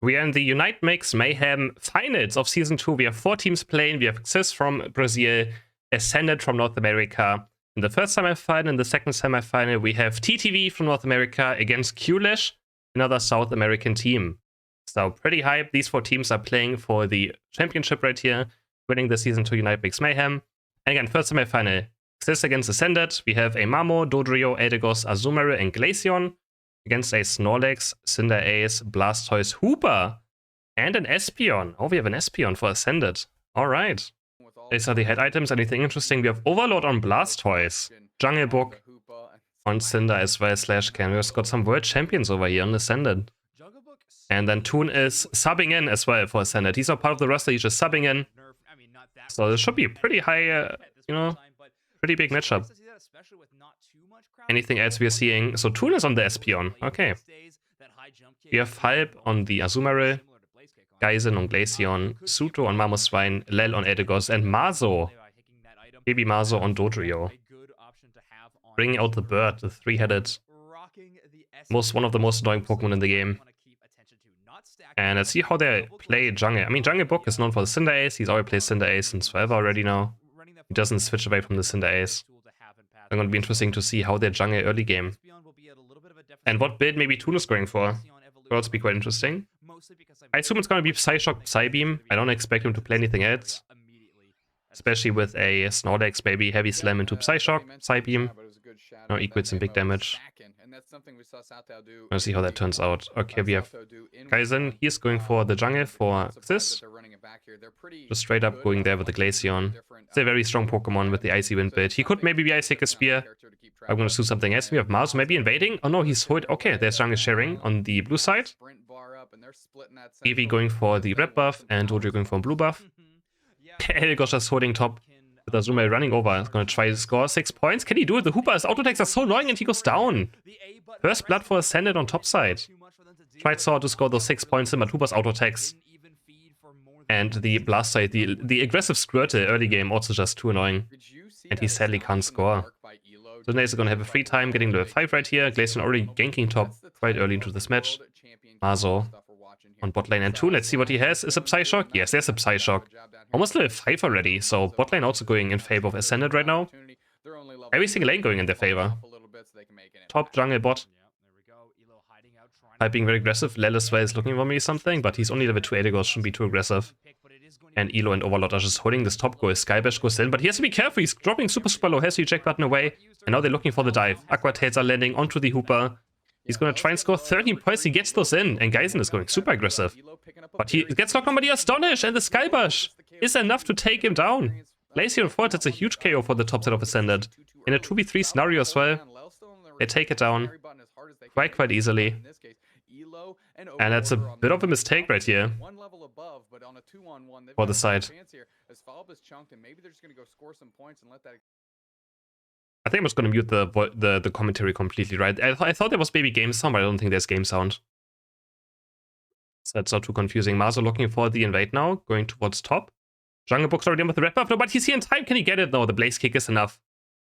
We are in the Unite Mix Mayhem finals of Season 2. We have 4 teams playing. We have XIS from Brazil, Ascended from North America. In the first semifinal, in the second semifinal, we have TTV from North America against QLish, another South American team. So pretty hype. These 4 teams are playing for the championship right here, winning the Season 2 Unite Mix Mayhem. And again, first semifinal, XIS against Ascended. We have a Mamo, Dodrio, Eldegoss, Azumarill, and Glaceon against a Snorlax, Cinderace, Blastoise, Hooper, and an Espeon. Oh, we have an Espeon for Ascended. Alright. These are the head items. Anything interesting? We have Overload on Blastoise, Jungle Book on Cinder as well, /Can. We've got some world champions over here on Ascended. And then Toon is subbing in as well for Ascended. He's not part of the roster, he's just subbing in. So this should be a pretty high, pretty big matchup. Anything else we are seeing? So Toon is on the Espeon. Okay. We have Falp on the Azumarill, Geisen on Glaceon, Suto on Mamoswine, Lel on Eldegoss, and Mazo, Baby Mazo on Dodrio. Bringing out the bird, the 3-headed, one of the most annoying Pokemon in the game. And let's see how they play Jungle. I mean, Jungle Book is known for the Cinderace. He's already played Cinderace since forever already now. He doesn't switch away from the Cinderace. It's going to be interesting to see how they jungle early game. And what build maybe Toon is going for. Will also be quite interesting. I assume it's going to be Psyshock, Psybeam. I don't expect him to play anything else. Especially with a Snorlax, maybe Heavy Slam into Psyshock, Psybeam. No, equals some big damage. Let's see how that turns out. Okay, we have Geisen. He's going for the jungle for this. Just straight up going there with the Glaceon. It's a very strong Pokemon with the Icy Wind build. He could maybe be Ice Kick a Spear. I'm going to do something else. We have Mars maybe invading. Oh no, he's hold. Okay, there's jungle sharing on the blue side. Eevee going for the red buff and Dodrio going for a blue buff. Eldegoss just holding top with Azumarill running over. He's going to try to score 6 points. Can he do it? The Hooper's auto attacks are so annoying and he goes down. First blood for Ascended on top side. Tried to score those 6 points in, but Hooper's auto attacks and the blast side, the aggressive Squirtle early game also just too annoying. And he sadly can't score. So Nace is going to have a free time getting level 5 right here. Glaceon already ganking top quite early into this match. Mazo on bot lane and 2. Let's see what he has. Is a Psyshock? Yes, there's a Psyshock. Almost level 5 already, so bot lane also going in favor of Ascended right now. Every single lane going in their favor. Top jungle bot. Being very aggressive. Lel as well is looking for me something, but he's only level 2 Eldegoss, shouldn't be too aggressive. And Elo and Overlord are just holding this top goal. Skybash goes in, but he has to be careful. He's dropping super low. Has the eject button away. And now they're looking for the dive. Aqua Tails are landing onto the Hooper. He's going to try and score 13 points. He gets those in. And Geisen is going super aggressive. But he gets knocked on by the Astonish. And the Skybash is enough to take him down. Glaceon forward, that's a huge KO for the top side of Ascended. In a 2v3 scenario as well. They take it down quite easily. And that's a bit of a mistake right here for the side. I think I'm just going to mute the commentary completely, right? I thought there was maybe game sound, but I don't think there's game sound. So that's not too confusing. Mazo looking for the invade now, going towards top. Jungle Book's already in with the red buff, no, but he's here in time. Can he get it? No, the Blaze Kick is enough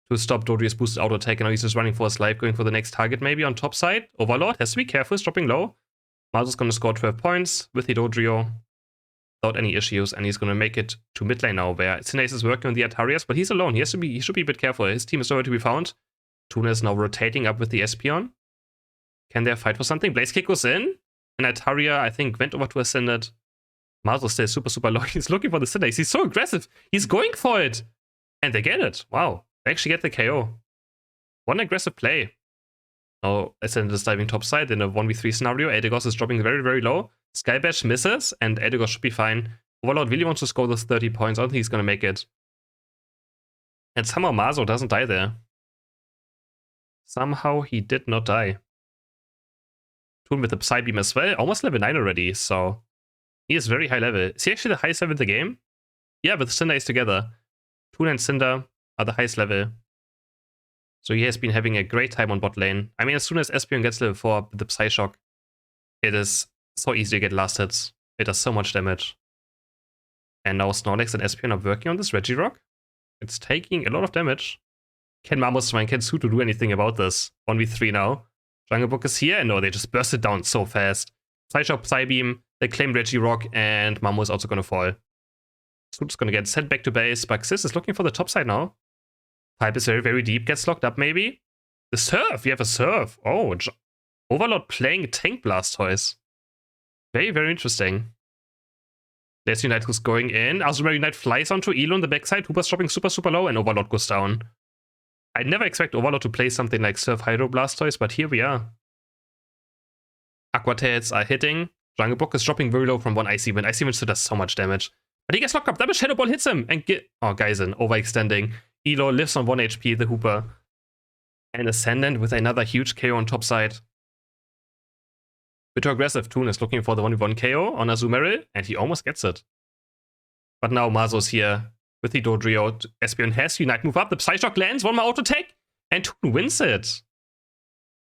to stop Dodrio's boosted auto attack. And now he's just running for his life, going for the next target maybe on top side. Overlord has to be careful, he's dropping low. Mazo's going to score 12 points with the Dodrio without any issues, and he's going to make it to mid lane now, where Cinderace is working on the Atarias, but he's alone. He should be a bit careful. His team is nowhere to be found. Tuna is now rotating up with the Espeon. Can they fight for something? Blaze Kick goes in, and Ataria, I think, went over to Ascended. Mazo stays super low. He's looking for the Cinderace. He's so aggressive. He's going for it. And they get it. Wow. They actually get the KO. One aggressive play. Now, Ascended is diving top side in a 1v3 scenario. Eldegoss is dropping very low. Skybash misses, and Eldegoss should be fine. Overlord really wants to score those 30 points. I don't think he's going to make it. And somehow Mazo doesn't die there. Somehow he did not die. Toon with the Psybeam as well. Almost level 9 already, so he is very high level. Is he actually the highest level in the game? Yeah, with Cinder is together. Toon and Cinder are the highest level. So he has been having a great time on bot lane. I mean, as soon as Espeon gets level 4 with the Psyshock, it is so easy to get last hits. It does so much damage. And now Snorlax and Espeon are working on this Regirock. It's taking a lot of damage. Can Mamoswine, can Suto do anything about this? 1v3 now. Jungle Book is here, and no, they just burst it down so fast. Psyshock, Psybeam, They claim Regirock, and Mamo is also going to fall. Scoot's going to get sent back to base, but XIS is looking for the top side now. Pipe is very, very deep, gets locked up maybe. The Surf, you have a Surf. Oh, Overlord playing Tank Blastoise. Very, very interesting. There's Unite who's going in. Azumarill Unite flies onto Elo on the backside. Hooper's dropping super, super low, and Overlord goes down. I'd never expect Overlord to play something like Surf Hydro Blastoise, but here we are. Aqua Tails are hitting. Jungle Book is dropping very low from one Icy Wind. Icy Wind still does so much damage. But he gets locked up. Double Shadow Ball hits him. And oh, Geisen, overextending. Elo lives on 1 HP, the Hooper. And Ascendant with another huge KO on top side. Bit too aggressive. Toon is looking for the 1v1 KO on Azumarill, and he almost gets it. But now Mazo's here with the Dodrio. Espeon has Unite move up. The Psyshock lands, one more auto tech, and Toon wins it.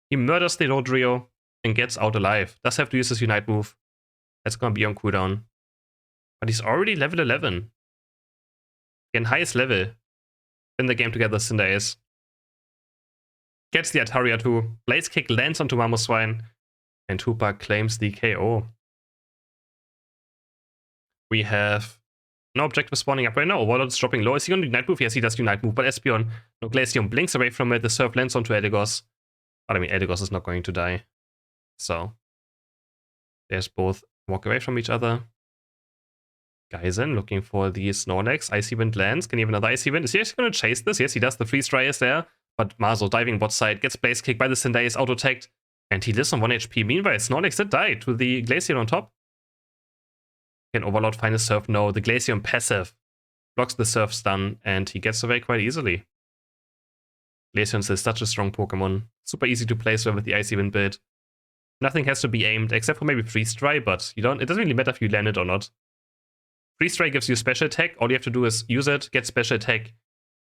He murders the Dodrio and gets out alive. Does have to use his Unite move. That's gonna be on cooldown. But he's already level 11. Again, highest level in the game together, Cinderace. Gets the Ataria too. Blaze Kick lands onto Mamoswine. And Hooper claims the KO. We have no objective spawning up right now. Overlord's dropping low. Is he going to Unite move? Yes, he does Unite move. But Espeon, no Glaceon blinks away from it. The Surf lands onto Eldegoss. But I mean, Eldegoss is not going to die. So there's both walk away from each other. Geisen looking for the Snorlax. Icy Wind lands. Can he have another Icy Wind? Is he actually going to chase this? Yes, he does. The Freeze Dry is there. But Mazo diving bot side gets Blaze Kick by the Cinderace, auto-tagged. And he lives on 1 HP. Meanwhile, Snorlax did die to the Glaceon on top. Can Overlord find a Surf? No. The Glaceon passive blocks the Surf stun, and he gets away quite easily. Glaceon is such a strong Pokemon. Super easy to play with the Icy Wind build. Nothing has to be aimed, except for maybe Freeze Dry, but it doesn't really matter if you land it or not. Freeze Dry gives you special attack. All you have to do is use it, get special attack.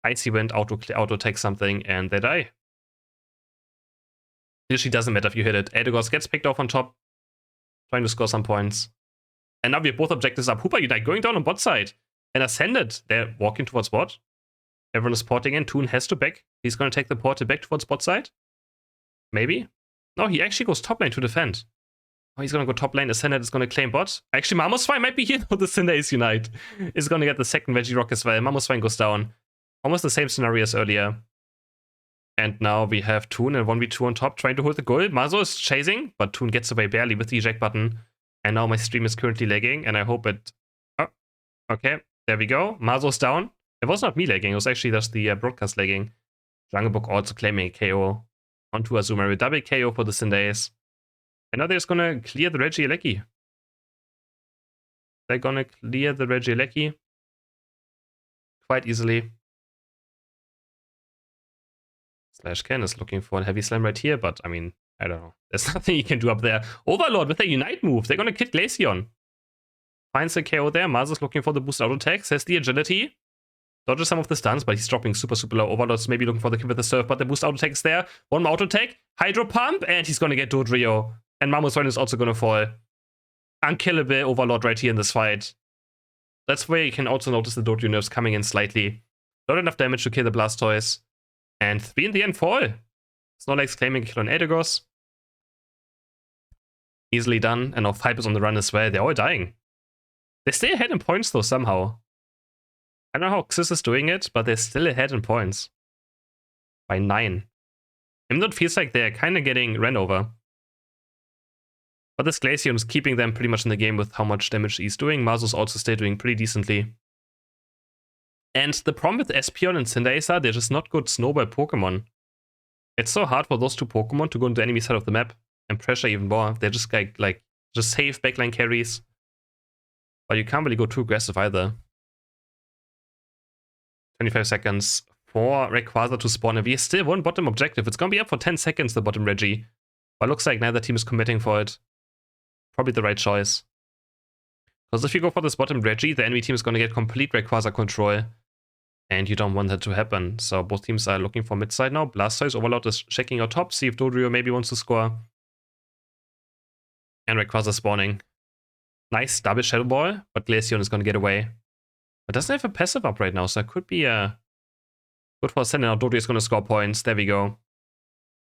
Icy Wind auto-attack something, and they die. Usually doesn't matter if you hit it. Eldegoss gets picked off on top, trying to score some points. And now we have both objectives up. Hooper Unite going down on bot side. And Ascendant, they're walking towards bot. Everyone is porting in. Toon has to back. He's going to take the portal back towards bot side. Maybe. No, he actually goes top lane to defend. Oh, he's going to go top lane. Ascendant is going to claim bot. Actually, Mamoswine might be here. No, the Cinderace Unite is going to get the second Regirock as well. Mamoswine goes down. Almost the same scenario as earlier. And now we have Toon and 1v2 on top trying to hold the goal. Mazo is chasing, but Toon gets away barely with the eject button. And now my stream is currently lagging, and I hope it... Oh, okay, there we go. Mazo's down. It was not me lagging, it was actually just the broadcast lagging. Jungle Book also claiming a KO onto Azumarill. Double KO for the Cinderace. And now they're just gonna clear the Regieleki. They're gonna clear the Regieleki quite easily. Ken is looking for a heavy slam right here, but I mean, I don't know. There's nothing you can do up there. Overlord with a Unite move. They're gonna kill Glaceon. Finds a KO there. Mazo's looking for the boost auto attack. Has the agility. Dodges some of the stuns, but he's dropping super, super low. Overlord's maybe looking for the kill with the Surf, but the boost auto attack is there. One more auto attack. Hydro Pump, and he's gonna get Dodrio. And Mamoswine is also gonna fall. Unkillable Overlord right here in this fight. That's where you can also notice the Dodrio nerfs coming in slightly. Not enough damage to kill the Blastoise. And 3 in the end fall. Snorlax claiming a kill on Eldegoss. Easily done. And now 5 is on the run as well. They're all dying. They stay ahead in points though somehow. I don't know how XIS is doing it, but they're still ahead in points. By 9. Even though it feels like they're kind of getting ran over. But this Glaceon is keeping them pretty much in the game with how much damage he's doing. Mazo's also still doing pretty decently. And the problem with Espeon and Cinderace are they're just not good snowball Pokemon. It's so hard for those two Pokemon to go into the enemy side of the map and pressure even more. They're just like just safe backline carries. But you can't really go too aggressive either. 25 seconds for Rayquaza to spawn, and we still one bottom objective. It's gonna be up for 10 seconds, the bottom Regi. But looks like neither team is committing for it. Probably the right choice. Because if you go for this bottom Regi, the enemy team is gonna get complete Rayquaza control. And you don't want that to happen. So both teams are looking for mid side now. Blastoise, Overlord is checking out top. See if Dodrio maybe wants to score. And Rayquaza spawning. Nice double Shadow Ball, but Glaceon is going to get away. But doesn't have a passive up right now, so it could be good for a send. Now Dodrio is going to score points. There we go.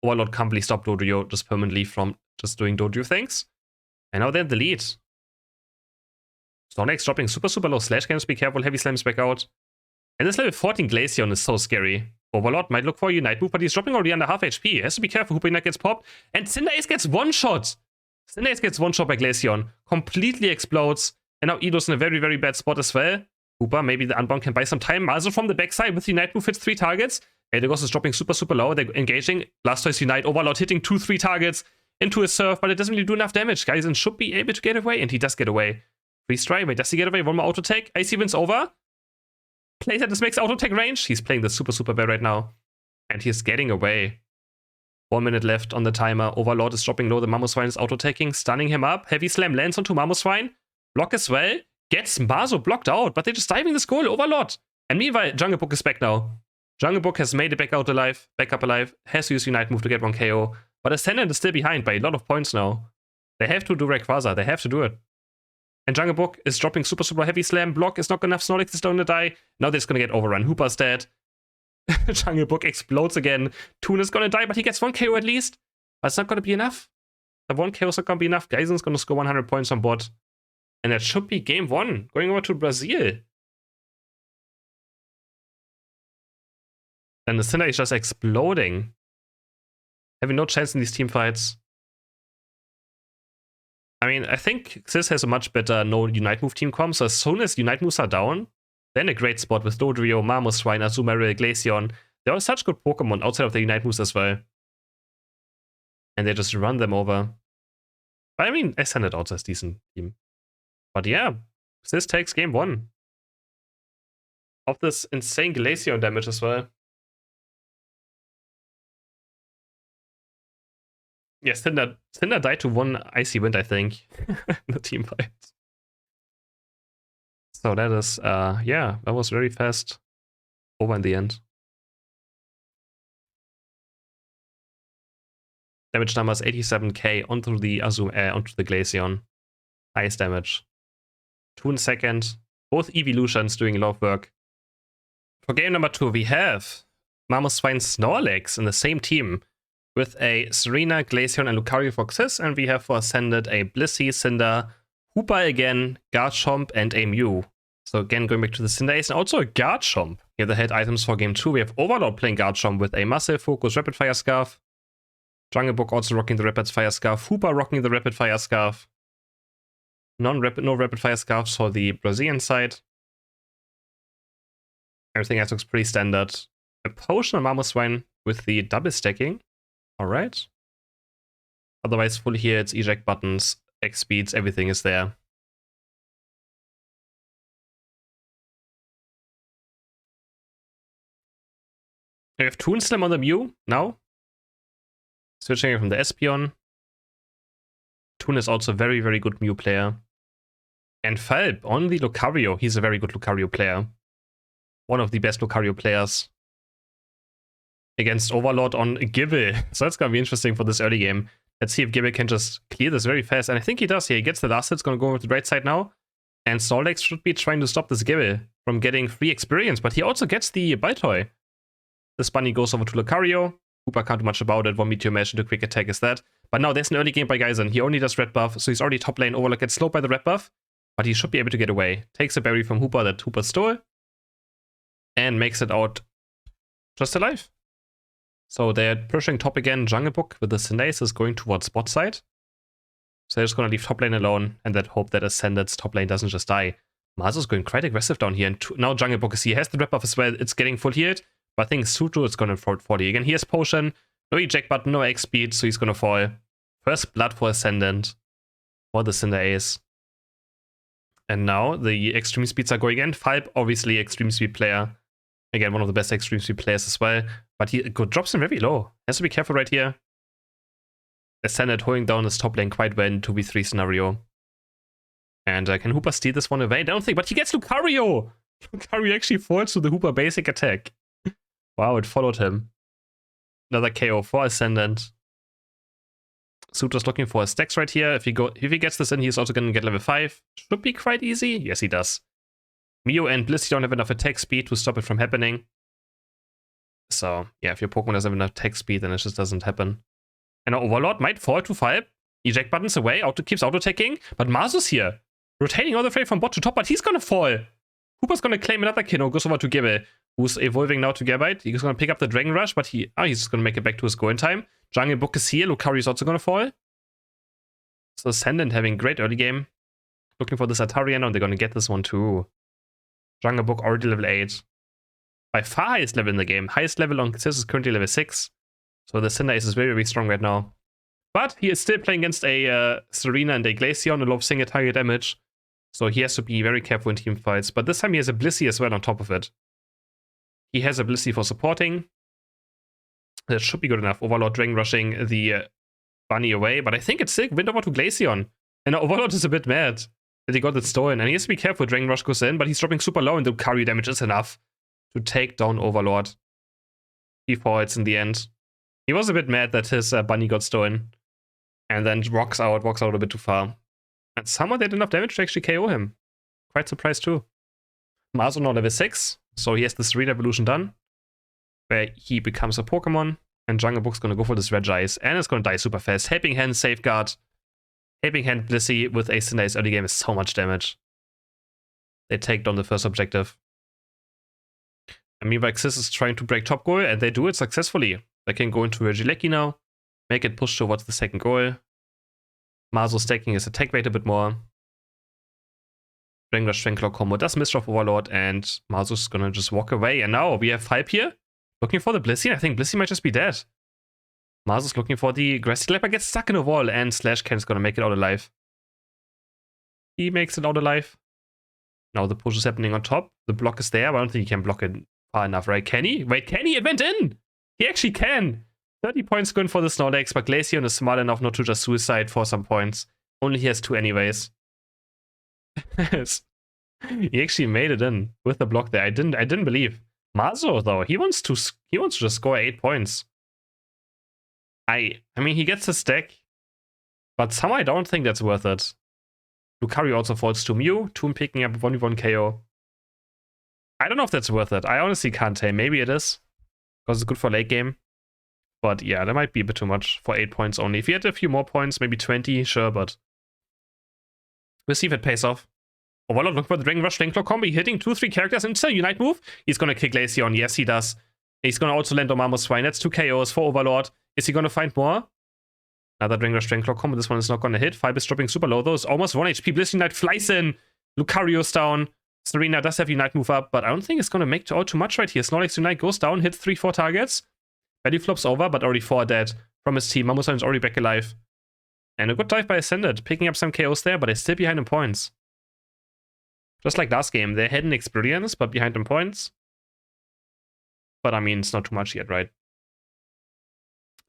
Overlord can't really stop Dodrio just permanently from just doing Dodrio things. And now they're in the lead. Snorlax dropping super low slash cannons, be careful, heavy slams back out. And this level 14 Glaceon is so scary. Overlord might look for a Unite move, but he's dropping already under half HP. He has to be careful, Hoopa Unite gets popped. And Cinder Ace gets one shot! Cinder Ace gets one shot by Glaceon. Completely explodes. And now Edo's in a very bad spot as well. Hoopa, maybe the Unbound can buy some time. Also from the backside with the Unite move hits 3 targets. Eldegoss is dropping super low. They're engaging. Blastoise Unite. Overlord hitting 2-3 targets into his surf, but it doesn't really do enough damage. Geisen should be able to get away, and he does get away. Freeze try. Wait, does he get away? One more auto take. Icy Wind's over. Plays at this makes auto take range. He's playing this super bad right now. And he's getting away. 1 minute left on the timer. Overlord is dropping low. The Mamoswine is auto taking, stunning him up. Heavy slam lands onto Mamoswine. Block as well. Gets Mazo blocked out, but they're just diving this goal. Overlord. And meanwhile, Jungle Book is back now. Jungle Book has made it back up alive, has to use Unite move to get 1 KO. But Ascendant is still behind by a lot of points now. They have to do Rayquaza, they have to do it. And Jungle Book is dropping super heavy slam. Block is not good enough. Snorlax is going to die. Now they're just going to get overrun. Hoopa's dead. Jungle Book explodes again. Toon is going to die, but he gets 1 KO at least. But it's not going to be enough. The 1 KO is not going to be enough. Geisen's going to score 100 points on bot. And that should be game 1. Going over to Brazil. And the Cinder is just exploding. Having no chance in these team fights. I mean, I think XIS has a much better no Unite move team comp, so as soon as Unite moves are down, they're in a great spot with Dodrio, Mamoswine, Azumarill, Glaceon. They're all such good Pokemon outside of the Unite moves as well. And they just run them over. But I mean, Ascendant also has a decent team. But yeah, XIS takes game 1. Of this insane Glaceon damage as well. Yeah, Cinder died to 1 Icy Wind, I think, in the team fight. So that is, yeah, that was very fast over in the end. Damage numbers 87k onto the Glaceon. Highest damage. 2 in second. Both evolutions doing a lot of work. For game number 2, we have Mamoswine Snorlax in the same team, with a Serena, Glaceon, and Lucario for XIS, and we have for Ascended a Blissey, Cinder, Hoopa again, Garchomp, and a Mew. So again, going back to the Cinder Ace, and also a Garchomp. Here the head items for game 2, we have Overlord playing Garchomp with a Massive Focus Rapid Fire Scarf, Jungle Book also rocking the Rapid Fire Scarf, Hoopa rocking the Rapid Fire Scarf, no Rapid Fire Scarves for the Brazilian side. Everything else looks pretty standard. A Potion on Mamoswine with the double stacking. Alright. Otherwise, full here, it's eject buttons, X speeds, everything is there. We have Toon Slam on the Mew now. Switching from the Espeon. Toon is also a very good Mew player. And Falb on the Lucario. He's a very good Lucario player. One of the best Lucario players. Against Overlord on Gible. So that's gonna be interesting for this early game. Let's see if Gible can just clear this very fast. And I think he does here. He gets the last hit. It's gonna go over to the right side now. And Snorlax should be trying to stop this Gible from getting free experience. But he also gets the Baltoy. This bunny goes over to Lucario. Hoopa can't do much about it. 1 Meteor Mash into Quick Attack is that. But now there's an early game by Geisen. He only does red buff, so he's already top lane. Overlord gets slowed by the red buff. But he should be able to get away. Takes a berry from Hoopa that Hoopa stole. And makes it out just alive. So they're pushing top again. Jungle Book with the Cinder Ace is going towards bot side. So they're just going to leave top lane alone and then hope that Ascended's top lane doesn't just die. Mazo's going quite aggressive down here. And now Jungle Book is here. He has the red buff as well. It's getting full healed. But I think Suto is going to fall 40. Again, he has Potion. No eject button, no X speed. So he's going to fall. First blood for Ascendant. For the Cinder Ace. And now the extreme speeds are going in. Falb, obviously, extreme speed player. Again, one of the best extreme speed players as well. But he drops him very low. Has to be careful right here. Ascendant holding down his top lane quite well in 2v3 scenario. And can Hoopa steal this one away? I don't think, but he gets Lucario! Lucario actually falls to the Hoopa basic attack. Wow, it followed him. Another KO for Ascendant. Suto's looking for his stacks right here. If he gets this in, he's also going to get level 5. Should be quite easy. Yes, he does. Mew and Blissey don't have enough attack speed to stop it from happening. So, yeah, if your Pokemon doesn't have enough attack speed, then it just doesn't happen. And Overlord might fall to 5. Eject buttons away, keeps auto-attacking, but Mazo's here. Rotating all the way from bot to top, but he's gonna fall. Hooper's gonna claim another kill. Goes over to Gibbe, who's evolving now to Gabite. He's gonna pick up the Dragon Rush, but he's just gonna make it back to his goal in time. Jungle Book is here. Lucario is also gonna fall. So Ascendant having great early game. Looking for this Atarian, and they're gonna get this one too. Jungle Book already level 8. By far highest level in the game. Highest level on XIS is currently level 6. So the Cinder Ace is very, very strong right now. But he is still playing against a Serena and a Glaceon, a lot of single target damage. So he has to be very careful in team fights. But this time he has a Blissey as well on top of it. He has a Blissey for supporting. That should be good enough. Overlord Dragon rushing the Bunny away. But I think it's sick. Wind over to Glaceon. And Overlord is a bit mad that he got it stolen. And he has to be careful. Dragon Rush goes in, but he's dropping super low and the carry damage is enough to take down Overlord. He falls in the end. He was a bit mad that his Bunny got stolen. And then walks out a bit too far. And somehow they did enough damage to actually KO him. Quite surprised too. Mazo now level 6. So he has this re-evolution done. Where he becomes a Pokemon. And Jungle Book's gonna go for this Regice. And it's gonna die super fast. Helping Hand, Safeguard. Helping Hand Blissey with a Cinder Ace early game is so much damage. They take down the first objective. And meanwhile, XIS is trying to break top goal. And they do it successfully. They can go into Regieleki now. Make it push towards the second goal. Mazo stacking his attack rate a bit more. Dragon Rush Strength Claw combo does miss off Overlord, and Mazo's gonna just walk away. And now we have Fipe here, looking for the Blissey. I think Blissey might just be dead. Mazo's looking for the Grassy Slapper, gets stuck in a wall, and Slash Can's gonna make it out alive. He makes it out alive. Now the push is happening on top. The block is there, but I don't think he can block it far enough, right? Can he? Wait, can he? It went in! He actually can! 30 points going for the Snorlax, but Glaceon is smart enough not to just suicide for some points. Only he has 2 anyways. He actually made it in with the block there. I didn't believe. Mazo though, he wants to just score 8 points. I mean he gets a stack, but somehow I don't think that's worth it. Lucario also falls to Mew, Toon picking up 1v1 KO. I don't know if that's worth it. I honestly can't tell. Maybe it is, because it's good for late game. But yeah, that might be a bit too much for 8 points only. If he had a few more points, maybe 20, sure, but we'll see if it pays off. Overlord looking for the Dragon Rush Flame Claw combo, hitting 2-3 characters into a Unite move. He's gonna kick Glaceon. Yes, he does. He's gonna also land on Mamoswine. That's 2 KOs for Overlord. Is he gonna find more? Another Dragon Rush Flame Claw combo. This one is not gonna hit. Fibe is dropping super low though. It's almost 1 HP. Bliss Unite flies in. Lucario's down. Serena does have Unite move up, but I don't think it's gonna make all too much right here. Snorlax Unite goes down, hits 3-4 targets. Belly flops over, but already 4 dead from his team. Mamoswine is already back alive. And a good dive by Ascendant, picking up some KOs there, but they're still behind in points. Just like last game, they had an experience, but behind in points. But I mean, it's not too much yet, right?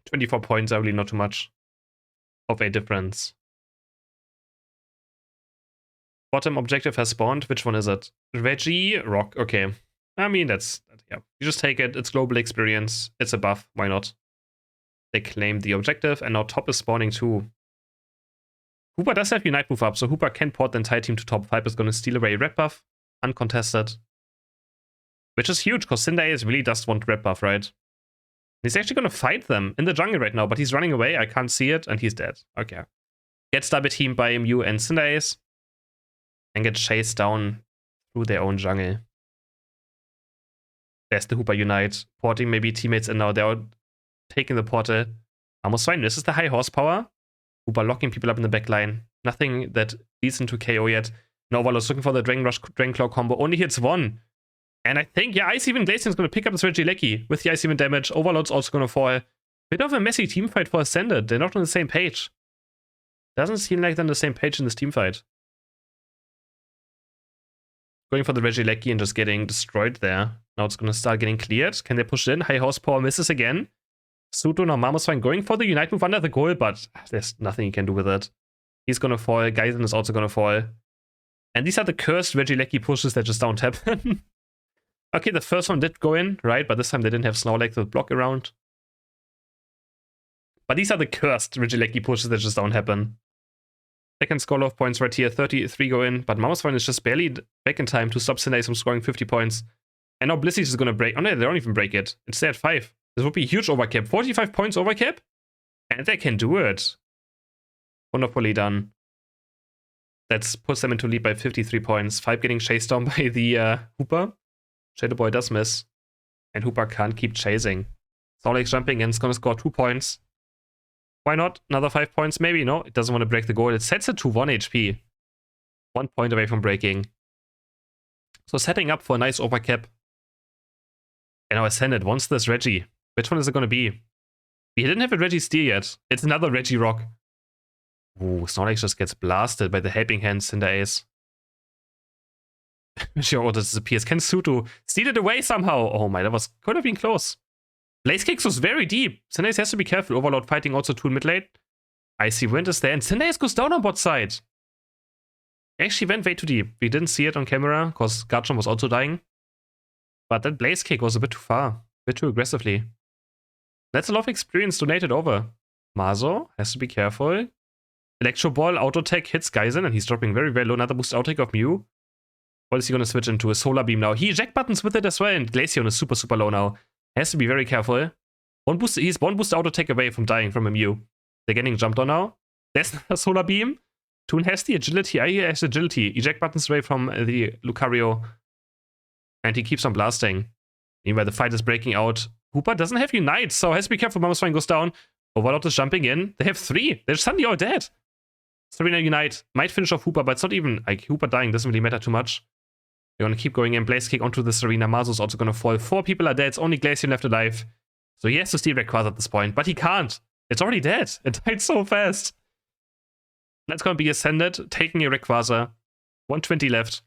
24 points are really not too much of a difference. Bottom objective has spawned. Which one is it? Reggie, Rock. Okay. I mean, yeah. You just take it. It's global experience. It's a buff. Why not? They claim the objective, and now top is spawning too. Hooper does have Unite move up, so Hooper can port the entire team to top. 5 is going to steal away red buff. Uncontested. Which is huge, because Cinder Ace really does want red buff, right? He's actually going to fight them in the jungle right now, but he's running away. I can't see it, and he's dead. Okay. Gets double teamed by Mew and Cinder Ace. And gets chased down through their own jungle. There's the Hooper Unite. Porting maybe teammates in now. They're taking the portal. Mamoswine, this is the high horsepower. Hooper locking people up in the back line. Nothing that leads into KO yet. No, Overlord's looking for the Dragon Rush, Dragon Claw combo. Only hits 1. And I think, yeah, Ice Even Glaceon's going to pick up this Regieleki with the Ice Even damage. Overlord's also going to fall. Bit of a messy teamfight for Ascended. They're not on the same page. Doesn't seem like they're on the same page in this teamfight. Going for the Regieleki and just getting destroyed there. Now it's going to start getting cleared. Can they push it in? High horsepower misses again. Sudo now Mamoswine going for the Unite move under the goal, but there's nothing you can do with it. He's going to fall. Geisen is also going to fall. And these are the cursed Regieleki pushes that just don't happen. Okay, the first one did go in, right? But this time they didn't have Snorlax to block around. But these are the cursed Regieleki pushes that just don't happen. Second score of points right here. 33 go in, but Mamoswine is just barely back in time to stop Cinder Ace from scoring 50 points. And now Blissey is going to break. Oh no, they don't even break it. It's there at 5. This would be a huge overcap. 45 points overcap? And they can do it. Wonderfully done. That puts them into lead by 53 points. 5 getting chased down by the Hooper. Shadow Boy does miss. And Hooper can't keep chasing. Solex jumping in, is gonna score 2 points. Why not? Another 5 points? Maybe, no? It doesn't want to break the goal. It sets it to 1 HP. 1 point away from breaking. So setting up for a nice overcap. And now Ascended wants this Reggie. Which one is it gonna be? We didn't have a Reggie Steer yet. It's another Reggie Rock. Ooh, Snorlax just gets blasted by the Helping Hand Cinder Ace. She order disappears. Can Suto steal it away somehow? Oh my, that could have been close. Blaze Kicks was very deep. Cinder Ace has to be careful. Overlord fighting also Toon mid lane. Icy Wind is there, and Cinder Ace goes down on bot side. Actually went way too deep. We didn't see it on camera, because Garchomp was also dying. But that Blaze Kick was a bit too far. A bit too aggressively. That's a lot of experience donated over. Mazo has to be careful. Electro Ball auto tech hits Geisen, and he's dropping very, very low. Another boost outtake of Mew. What is he going to switch into? A Solar Beam now. He eject buttons with it as well, and Glaceon is super, super low now. Has to be very careful. He's one boost auto tech away from dying from a Mew. They're getting jumped on now. There's a Solar Beam. Toon has the agility. I has agility. Eject buttons away from the Lucario. And he keeps on blasting. Meanwhile, the fight is breaking out. Hooper doesn't have Unite, so has to be careful. Mamoswine goes down. Overlord is jumping in. They have 3. They're suddenly all dead. Serena Unite might finish off Hooper, but it's not even like Hooper dying doesn't really matter too much. They're gonna keep going in. Blaze Kick onto the Serena. Mazo's also gonna fall. 4 people are dead. It's only Glaceon left alive. So he has to steal Rayquaza at this point, but he can't. It's already dead. It died so fast. That's gonna be Ascended, taking a Rayquaza. 120 left.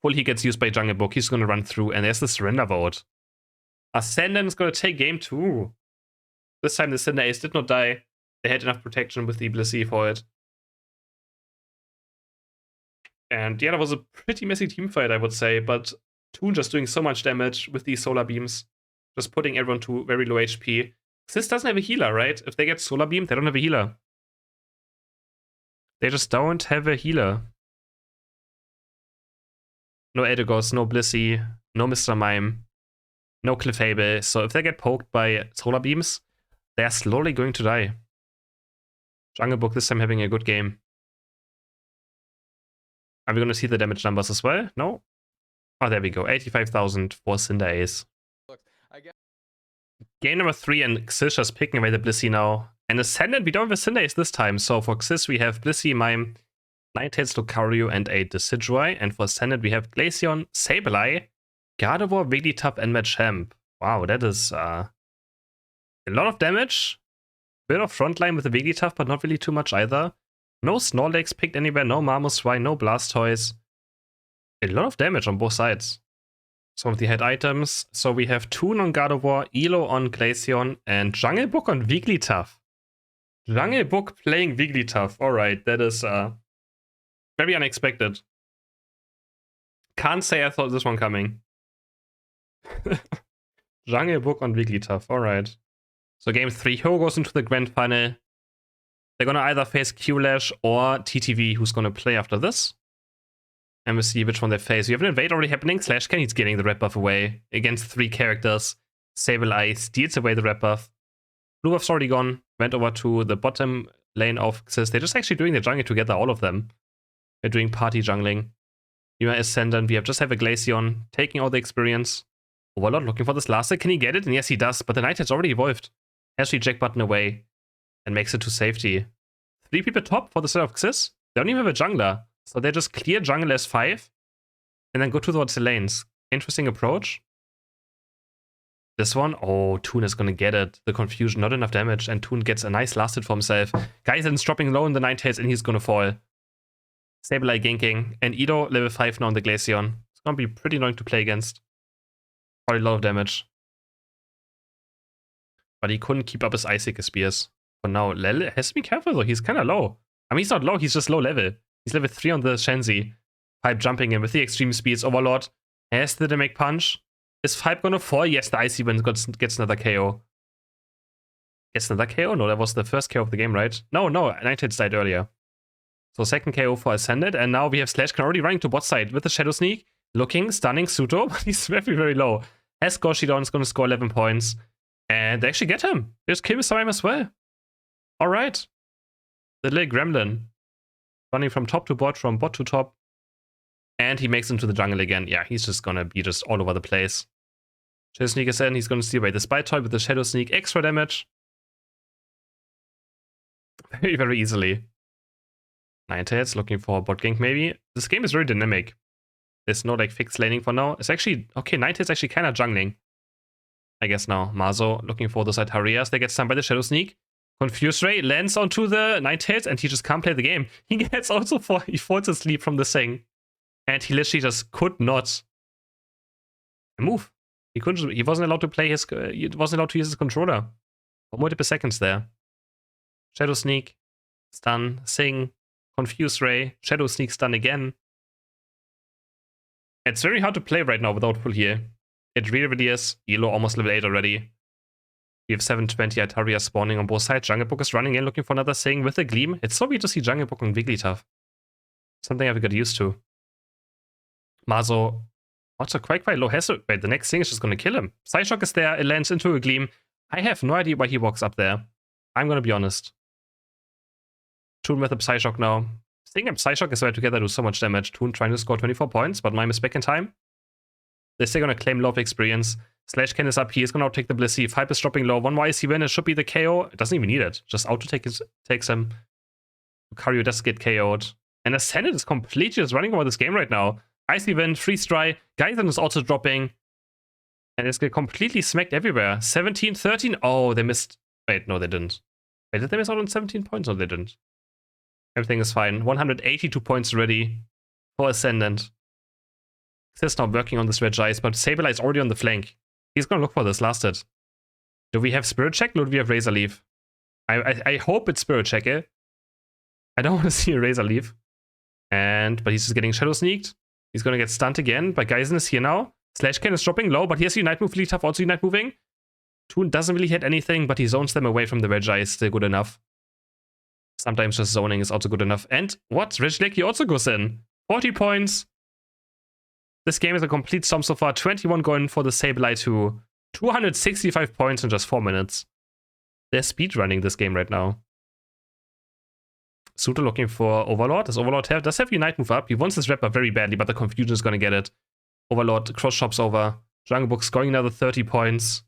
Full he gets used by Jungle Book. He's gonna run through, and there's the surrender vote. Ascendant is gonna take game 2. This time the Cinder Ace did not die. They had enough protection with the Blissey for it. And yeah, that was a pretty messy team fight, I would say, but Toon just doing so much damage with these Solar Beams. Just putting everyone to very low HP. XIS doesn't have a healer, right? If they get Solar Beam, they don't have a healer. They just don't have a healer. No Eldegoss, no Blissey, no Mr. Mime, no Clefable. So if they get poked by Solar Beams, they're slowly going to die. Jungle Book this time having a good game. Are we going to see the damage numbers as well? No? Oh, there we go. 85,000 for Cinder Ace. Game number 3, and XIS just picking away the Blissey now. And Ascendant, we don't have a Cinder Ace this time. So for XIS, we have Blissey, Mime, Ninetales, Lucario, and a Decidueye. And for Ascendant, we have Glaceon, Sableye, Gardevoir, Wigglytuff, and Machamp. Wow, that is a lot of damage. Bit of frontline with the Wigglytuff, but not really too much either. No Snorlax picked anywhere, no Mamoswine, no Blastoise. A lot of damage on both sides. Some of the head items. So we have Toon on Gardevoir, Elo on Glaceon, and Jungle Book on Wigglytuff. Jungle Book playing Wigglytuff. Alright, that is very unexpected. Can't say I thought this one coming. Jungle Book on Wigglytuff. Alright. So game 3, Ho goes into the grand final. They're gonna either face Q-Lash or TTV, who's gonna play after this. And we'll see which one they face. We have an invade already happening. Slashcan, he's getting the red buff away against 3 characters. Sableye steals away the red buff. Blue buff's already gone. Went over to the bottom lane of XIS. They're just actually doing the jungle together, all of them. They're doing party jungling. You are Ascendant. We have just have a Glaceon taking all the experience. Overlord looking for this last hit. Can he get it? And yes, he does. But the Night has already evolved. Has the eject button away. And makes it to safety. 3 people top for the set of XIS. They don't even have a jungler. So they just clear jungle as 5. And then go towards the lanes. Interesting approach. This one, oh, Toon is gonna get it. The confusion, not enough damage. And Toon gets a nice last hit for himself. Geisen's dropping low in the Ninetales and he's gonna fall. Sableye ganking. And Edo, level 5 now on the Glaceon. It's gonna be pretty annoying to play against. Probably a lot of damage. But he couldn't keep up his Icy Spears. For now, Lele has to be careful though, he's kinda low. I mean, he's not low, he's just low level. He's level 3 on the Shenzi. Pipe jumping in with the extreme speeds. Overlord has the Dynamic Punch. Is Pipe gonna fall? Yes, the Icy Wind gets another KO. Gets another KO? No, that was the first KO of the game, right? No, Ninetales died earlier. So second KO for Ascended, and now we have Slashcan already running to bot side with the Shadow Sneak. Looking, stunning Suto, but he's very, very low. Has Goshidon is gonna score 11 points. And they actually get him. They just kill Mr. Mime as well. Alright. The little gremlin. Running from top to bot, from bot to top. And he makes into the jungle again. Yeah, he's just gonna be just all over the place. Shadow Sneak is in. He's gonna steal away the Spy Toy with the Shadow Sneak. Extra damage. Very, very easily. Ninetales looking for a bot gank maybe. This game is very dynamic. There's no like fixed laning for now. It's actually, okay, Ninetales actually kind of jungling. I guess now. Mazo looking for those Altarias. They get stunned by the Shadow Sneak. Confused Ray lands onto the Ninetales and he just can't play the game. He gets also he falls asleep from the thing. And he literally just could not move. He couldn't. He wasn't allowed to play his. He wasn't allowed to use his controller for multiple seconds there. Shadow Sneak, stun, sing, confuse Ray, Shadow Sneak, stun again. It's very hard to play right now without pull here. It really, really is. Elo almost level 8 already. We have 720 Altaria spawning on both sides. Jungle Book is running in looking for another Sing with a Gleam. It's so weird to see Jungle Book on Wigglytuff. Something I've got used to. Mazo also quite low hazard. Wait, the next thing is just gonna kill him. Psyshock is there, it lands into a Gleam. I have no idea why he walks up there. I'm gonna be honest. Toon with a Psyshock now. Sting and Psyshock is right together do so much damage. Toon trying to score 24 points, but Mime is back in time. They're still gonna claim low of experience. Slash Ken is up, he is gonna take the Blissey. Fipe is dropping low. One more IC win, it should be the KO. It doesn't even need it. Just auto takes him. Lucario does get KO'd. And Ascendant is completely just running over this game right now. Icy Wind, Freeze Dry, Geisen is also dropping. And it's get completely smacked everywhere. 17, 13. Oh, they missed. Wait, no, they didn't. Wait, did they miss out on 17 points? No, they didn't. Everything is fine. 182 points ready for Ascendant. XIS now working on this Red Ice, but Sableye is already on the flank. He's gonna look for this last hit. Do we have Spirit Check or do we have Razor Leaf? I hope it's Spirit Check, eh? I don't want to see a Razor Leaf. But he's just getting Shadow Sneaked. He's gonna get stunned again, but Geisen is here now. Slash Can is dropping low, but here's Unite Move. Wigglytuff also Unite moving. Toon doesn't really hit anything, but he zones them away from the Reggie is still good enough. Sometimes just zoning is also good enough. And what? Regieleki also goes in. 40 points. This game is a complete storm so far. 21 going for the Sableye to 265 points in just 4 minutes. They're speedrunning this game right now. Suto looking for Overlord. Does Overlord does have Unite move up? He wants his Rapper very badly, but the Confusion is gonna get it. Overlord cross shops over. Jungle Book scoring another 30 points.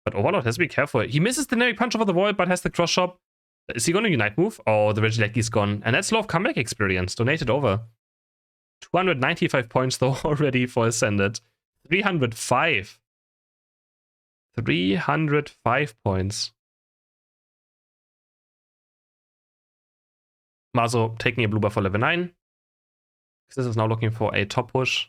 But Overlord has to be careful. He misses the Dynamic Punch over the wall, but has the cross shop. Is he gonna Unite move? Oh, the Regieleki's gone. And that's a lot of comeback experience. Donated over. 295 points though already for Ascended. 305. 305 points. Mazo taking a blue buff for level 9. This is now looking for a top push.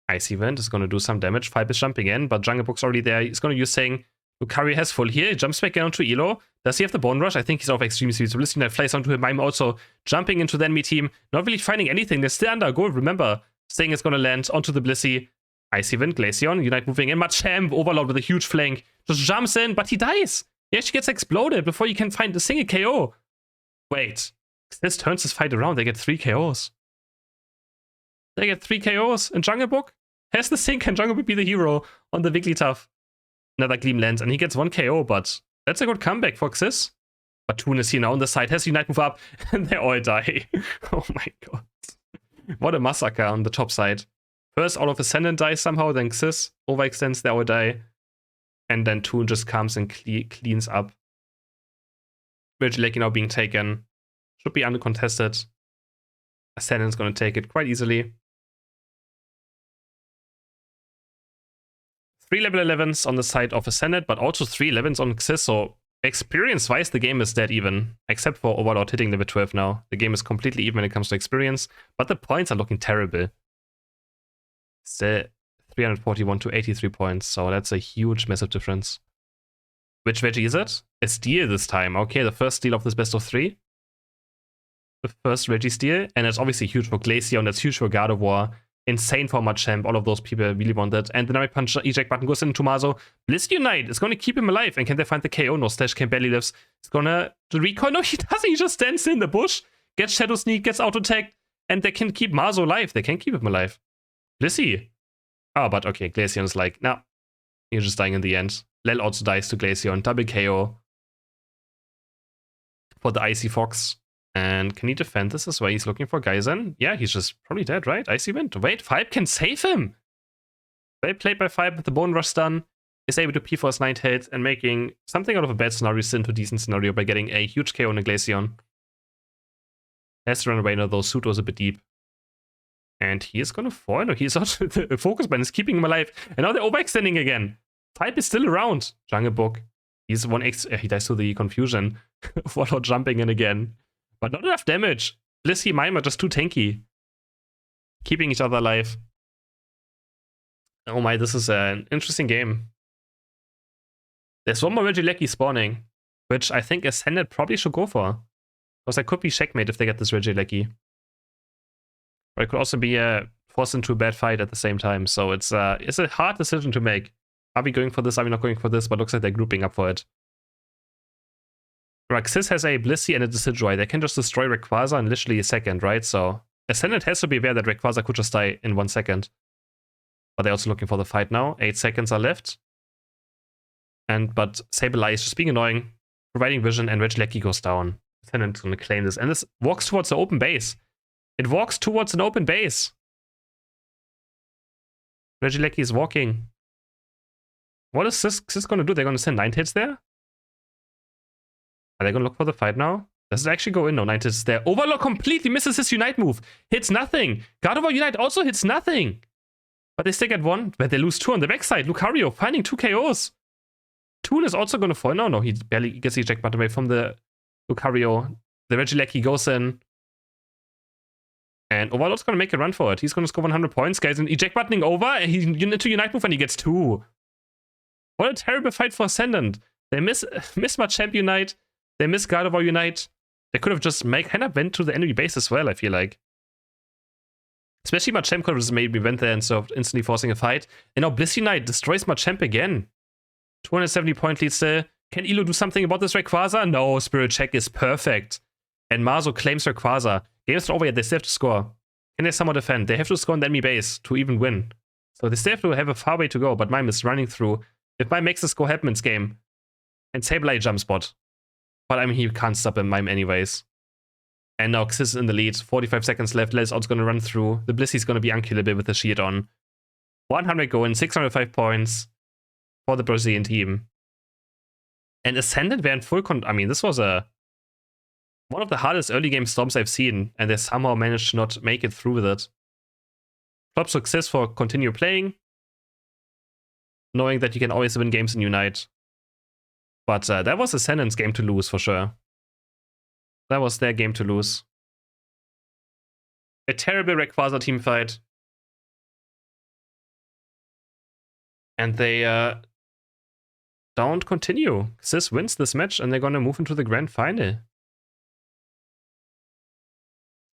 Icy Wind is going to do some damage. Fipe is jumping in, but Jungle Book's already there. He's going to use saying Lucario has full here. He jumps back in onto Elo. Does he have the Bone Rush? I think he's off extreme speed. So Blissey flies onto him. I'm also jumping into the enemy team. Not really finding anything. They're still under a goal. Remember, Sting is going to land onto the Blissey. Icy Wind, Glaceon, Unite moving in. Machamp, Overlord with a huge flank. Just jumps in, but he dies. He actually gets exploded before you can find a single KO. Wait. This turns this fight around. They get 3 KOs. They get 3 KOs in Jungle Book. Has the Sink and Jungle Book be the hero on the Wigglytuff. Another Gleam lands and he gets 1 KO, but that's a good comeback for XIS. But Toon is here now on the side, has Unite move up, and they all die. Oh my god. What a massacre on the top side. First, all of Ascendant dies somehow, then XIS overextends, they all die. And then Toon just comes and cleans up. Regieleki now being taken. Should be uncontested. Ascendant's gonna take it quite easily. 3 level 11s on the side of Ascendant, but also 3 11s on XIS, so experience-wise, the game is dead even. Except for Overlord hitting level 12 now. The game is completely even when it comes to experience, but the points are looking terrible. Still 341 to 83 points, so that's a huge, massive difference. Which Veggie is it? A steal this time. Okay, the first steal of this best of 3. The first Reggie steal, and it's obviously huge for Glaceon, that's huge for Gardevoir. Insane for Machamp, all of those people really want it. And the Dynamic Punch eject button goes into Mazo. Bliss Unite is going to keep him alive. And can they find the KO? No, Slash Can barely lives. It's going to recoil. No, he doesn't. He just stands in the bush, gets Shadow Sneak, gets auto attacked, and they can keep Mazo alive. They can keep him alive. Blissey. Oh, but okay, Glaceon is like, nah, you're just dying in the end. Lel also dies to Glaceon. Double KO for the Icy Fox. And can he defend this as well? He's looking for Geisen. Yeah, he's just probably dead, right? Icy Wind. Wait, Fibe can save him! Well played by Fibe with the Bone Rush stun. Is able to P-Force 9 hit and making something out of a bad scenario into a decent scenario by getting a huge KO on a Glaceon. Has to run away now though, Suto's a bit deep. And he is gonna fall. No, he's out. The focus band is keeping him alive. And now they're overextending again. Fibe is still around. Jungle Book. He's 1x. He dies to the confusion. Warlord jumping in again. But not enough damage. Blissey, Mime are just too tanky. Keeping each other alive. Oh my, this is an interesting game. There's one more Regieleki spawning, which I think Ascended probably should go for. Because that could be checkmate if they get this Regieleki. Or it could also be forced into a bad fight at the same time. So it's a hard decision to make. Are we going for this? Are we not going for this? But looks like they're grouping up for it. XIS has a Blissey and a Decidueye. They can just destroy Rayquaza in literally a second, right? So Ascended has to be aware that Rayquaza could just die in 1 second. But they're also looking for the fight now. 8 seconds are left. But Sableye is just being annoying, providing vision, and Regieleki goes down. Ascended's gonna claim this. And this walks towards the open base. It walks towards an open base. Regieleki is walking. What is XIS gonna do? They're gonna send 9 hits there? Are they gonna look for the fight now? Does it actually go in? No, 9 hits there. Overlord completely misses his Unite move. Hits nothing. Gardevoir Unite also hits nothing. But they still get 1. But they lose 2 on the backside. Lucario finding 2 KOs. Toon is also gonna fall. No, he barely gets the eject button away from the Lucario. The Regieleki goes in. And Overlord's gonna make a run for it. He's gonna score 100 points, guys. And eject buttoning over. And he's into Unite move and he gets 2. What a terrible fight for Ascendant. They miss Machamp Unite. They miss Gardevoir Unite. They could have just kind of went to the enemy base as well, I feel like. Especially Machamp could have just maybe went there instead of instantly forcing a fight. And now Bliss Unite destroys Machamp again. 270 point lead still. Can Elo do something about this Rayquaza? No, Spirit Check is perfect. And Marzo claims Rayquaza. Game's not over yet, they still have to score. Can they somehow defend? They have to score on the enemy base to even win. So they still have to have a far way to go, but Mime is running through. If Mime makes the score happen in this game, and Sableye jump spot. But I mean, he can't stop him, Mime anyways. And now XIS is in the lead. 45 seconds left. Lesout's gonna run through. The Blissey's gonna be unkillable with the shield on. 100 going, 605 points for the Brazilian team. And Ascendant were in full I mean, this was one of the hardest early game storms I've seen, and they somehow managed to not make it through with it. Top success for continue playing, knowing that you can always win games in Unite. But that was Ascendant's game to lose for sure. That was their game to lose. A terrible Rayquaza team fight. And they don't continue. XIS wins this match and they're gonna move into the grand final.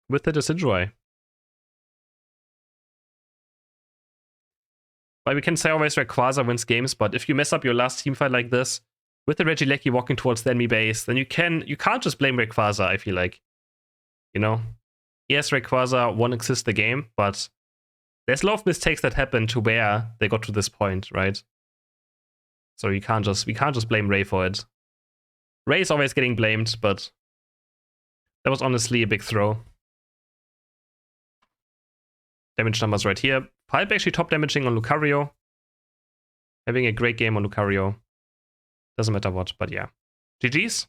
With the Decidueye. Well, we can say always Rayquaza wins games, but if you mess up your last team fight like this, with the Regieleki walking towards the enemy base, then you can't just blame Rayquaza, I feel like. You know? Yes, Rayquaza won XIS the game, but there's a lot of mistakes that happened to where they got to this point, right? So we can't just blame Ray for it. Ray is always getting blamed, but that was honestly a big throw. Damage numbers right here. Pipe actually top damaging on Lucario. Having a great game on Lucario. Doesn't matter what, but yeah. GG's.